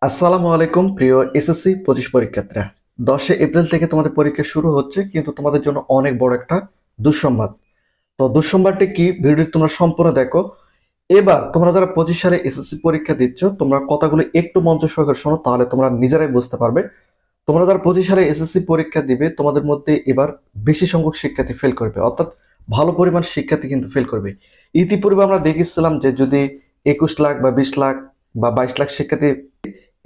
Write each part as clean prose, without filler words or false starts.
আসসালামু আলাইকুম প্রিয় এসএসসি 25 পরীক্ষার্থীরা। 10 এপ্রিল থেকে তোমাদের পরীক্ষা শুরু হচ্ছে, কিন্তু তোমাদের জন্য অনেক বড় একটা দুঃসংবাদ। তো দুঃসংবাদটি কি, ভিডিওটি তোমরা সম্পূর্ণ দেখো। এবার তোমরা যারা 25 সালে এসএসসি পরীক্ষা দিচ্ছ, তোমরা কথাগুলো একটু মনোযোগ সহকারে শোনো, তাহলে তোমরা নিজেরাই বুঝতে পারবে। তোমরা যারা 25 সালে এসএসসি পরীক্ষা দিবে, তোমাদের মধ্যে এবার বেশি সংখ্যক শিক্ষার্থী ফেল করবে, অর্থাৎ ভালো পরিমাণ শিক্ষার্থী কিন্তু ফেল করবে। ইতিপূর্বে আমরা দেখেছিলাম যে যদি 21 লাখ বা 20 লাখ বা 22 লাখ শিক্ষার্থী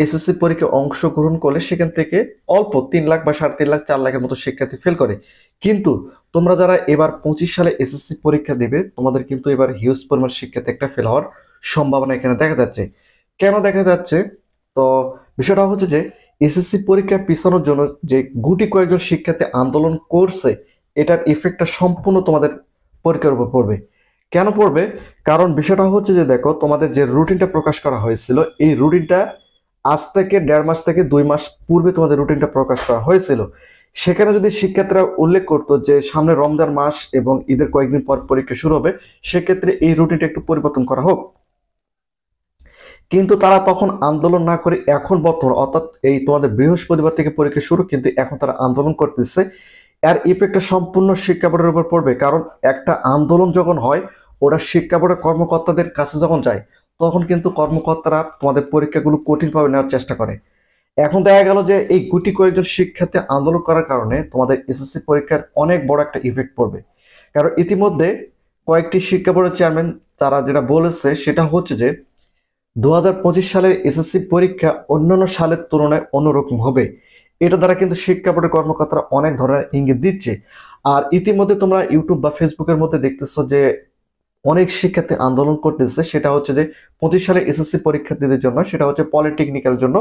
এসএসসি পরীক্ষায় অংশগ্রহণ করলে সেখান থেকে অল্প 3 লাখ বা 3.5 লাখ 4 লাখের মতো শিক্ষার্থী ফেল করে। কিন্তু তোমরা যারা এবার 25 সালে এসএসসি পরীক্ষা দেবে, তোমাদের কিন্তু এবার হিউজ পরিমাণ শিক্ষার্থী একটা ফেল হওয়ার সম্ভাবনা এখানে দেখা যাচ্ছে। কেন দেখা যাচ্ছে? তো বিষয়টা হচ্ছে যে এসএসসি পরীক্ষা পিছানোর জন্য যে গুটি কয়েকজন শিক্ষার্থী আন্দোলন করছে, এটার ইফেক্টটা সম্পূর্ণ তোমাদের পরীক্ষার উপর পড়বে। কেন পড়বে? কারণ বিষয়টা হচ্ছে যে দেখো, তোমাদের যে রুটিনটা প্রকাশ করা হয়েছিল, এই রুটিনটা আজ থেকে 1.5 মাস থেকে 2 মাস পূর্বে তোমাদের রুটিনটা প্রকাশ করা হয়েছিল। সেখানে যদি শিক্ষার্থীরা উল্লেখ করতো যে সামনে রমজান মাস এবং ঈদের কয়েকদিন পর পরীক্ষা শুরু হবে, সেক্ষেত্রে এই রুটিনটা একটু পরিবর্তন করা হোক। কিন্তু তারা তখন আন্দোলন না করে এখন বর্তমান, অর্থাৎ এই তোমাদের বৃহস্পতিবার থেকে পরীক্ষা শুরু, কিন্তু এখন তারা আন্দোলন করতেছে। এর ইফেক্টটা সম্পূর্ণ শিক্ষা বোর্ডের উপর পড়বে। কারণ একটা আন্দোলন যখন হয়, ওরা শিক্ষা বোর্ডের কর্মকর্তাদের কাছে যখন যায়, তখন কিন্তু কর্মকর্তারা তোমাদের পরীক্ষাগুলো কঠিনভাবে নেওয়ার চেষ্টা করে। এখন দেখা গেল যে এই গুটি কয়েকজন শিক্ষার্থী আন্দোলন করার কারণে তোমাদের এসএসসি পরীক্ষার অনেক বড় একটা ইফেক্ট পড়বে। কারণ ইতিমধ্যে কয়েকটি শিক্ষা বোর্ডের চেয়ারম্যান তারা যেটা বলেছে সেটা হচ্ছে যে 2025 সালের এসএসসি পরীক্ষা অন্যান্য সালের তুলনায় অন্যরকম হবে। এটা দ্বারা কিন্তু শিক্ষা বোর্ডের কর্মকর্তারা অনেক ধরনের ইঙ্গিত দিচ্ছে। আর ইতিমধ্যে তোমরা ইউটিউব বা ফেসবুকের মধ্যে দেখতেছো যে অনেক শিক্ষার্থী আন্দোলন করতেছে। সেটা হচ্ছে যে 25 সালে এসএসসি পরীক্ষার্থীদের জন্য, সেটা হচ্ছে পলিটেকনিক্যাল জন্য।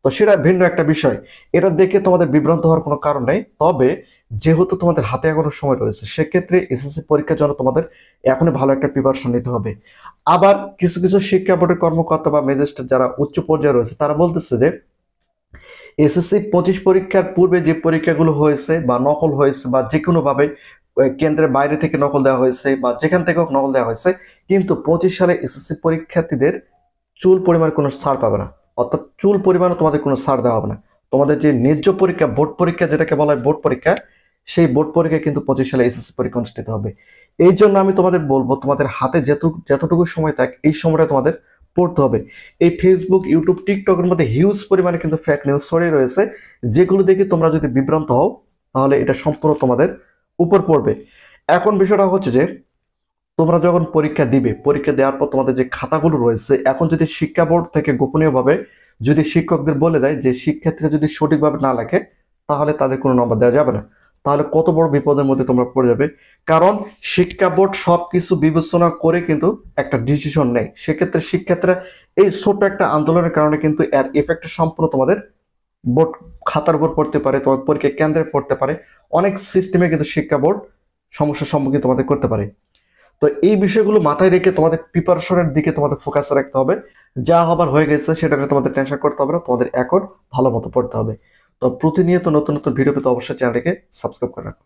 তো সেটা ভিন্ন একটা বিষয়। এটা দেখে তোমাদের বিভ্রান্ত হওয়ার কোনো কারণ নেই। তবে যেহেতু তোমাদের হাতে এখনো সময় রয়েছে, সেক্ষেত্রে এসএসসি পরীক্ষার জন্য তোমাদের এখনই ভালো একটা প্রিপারেশন নিতে হবে। আবার কিছু কিছু শিক্ষা বোর্ডের কর্মকর্তা বা ম্যাজিস্ট্রেট যারা উচ্চ পর্যায়ে রয়েছে, তারা বলতেছে যে এসএসসি 25 পরীক্ষার পূর্বে যে পরীক্ষাগুলো হয়েছে বা নকল হয়েছে বা যে কোনো ভাবে কেন্দ্রের বাইরে থেকে নকল দেওয়া হয়েছে বা যেখান থেকে হোক নকল দেওয়া হয়েছে, কিন্তু 25 সালে এসএসসি পরীক্ষার্থীদের চুল পরিমাণ কোনো ছাড় পাবে না। অর্থাৎ চুল পরিমাণও তোমাদের কোনো ছাড় দেওয়া হবে না। তোমাদের যে ন্যায্য পরীক্ষা, বোর্ড পরীক্ষা যেটাকে বলা হয় বোর্ড পরীক্ষা, সেই বোর্ড পরীক্ষা কিন্তু 25 সালে এসএসসি পরীক্ষা অনুষ্ঠিত হবে। এই জন্য আমি তোমাদের বলবো, তোমাদের হাতে যতটুকু সময় থাকে এই সময়টা তোমাদের পড়তে হবে। এই ফেসবুক, ইউটিউব, টিকটকের মধ্যে হিউজ পরিমাণে কিন্তু ফেক নিউজ ছড়িয়ে রয়েছে, যেগুলো দেখে তোমরা যদি বিভ্রান্ত হও, তাহলে এটা সম্পূর্ণ তোমাদের উপর পড়বে। এখন বিষয়টা হচ্ছে যে তোমরা যখন পরীক্ষা দিবে, পরীক্ষা দেওয়ার পর তোমাদের যে খাতাগুলো রয়েছে, এখন যদি শিক্ষা বোর্ড থেকে গোপনীয়ভাবে যদি শিক্ষকদের বলে দেয় যে শিক্ষার্থীরা যদি সঠিকভাবে না লেখে, তাহলে তাদের কোনো নম্বর দেওয়া যাবে না। তাহলে কত বড় বিপদের মধ্যে তোমরা পড়ে যাবে। কারণ শিক্ষা বোর্ড সবকিছু বিবেচনা করে কিন্তু একটা ডিসিশন নেয়। সেক্ষেত্রে শিক্ষার্থীরা এই ছোট একটা আন্দোলনের কারণে কিন্তু এর এফেক্ট সম্পূর্ণ তোমাদের বোর্ড খাতার উপর পড়তে পারে, তোমার পরীক্ষা কেন্দ্রে পড়তে পারে। অনেক সিস্টেমে কিন্তু শিক্ষা বোর্ড সমস্যার সম্মুখীন তোমাদের করতে পারে। তো এই বিষয়গুলো মাথায় রেখে তোমাদের প্রিপারেশনের দিকে তোমাদের ফোকাস রাখতে হবে। যা হবার হয়ে গেছে সেটা নিয়ে তোমাদের টেনশন করতে হবে না, তোমাদের এখন ভালো মতো পড়তে হবে। তো প্রতিনিয়ত নতুন নতুন ভিডিও পেতে অবশ্যই চ্যানেলটিকে সাবস্ক্রাইব করে রাখো।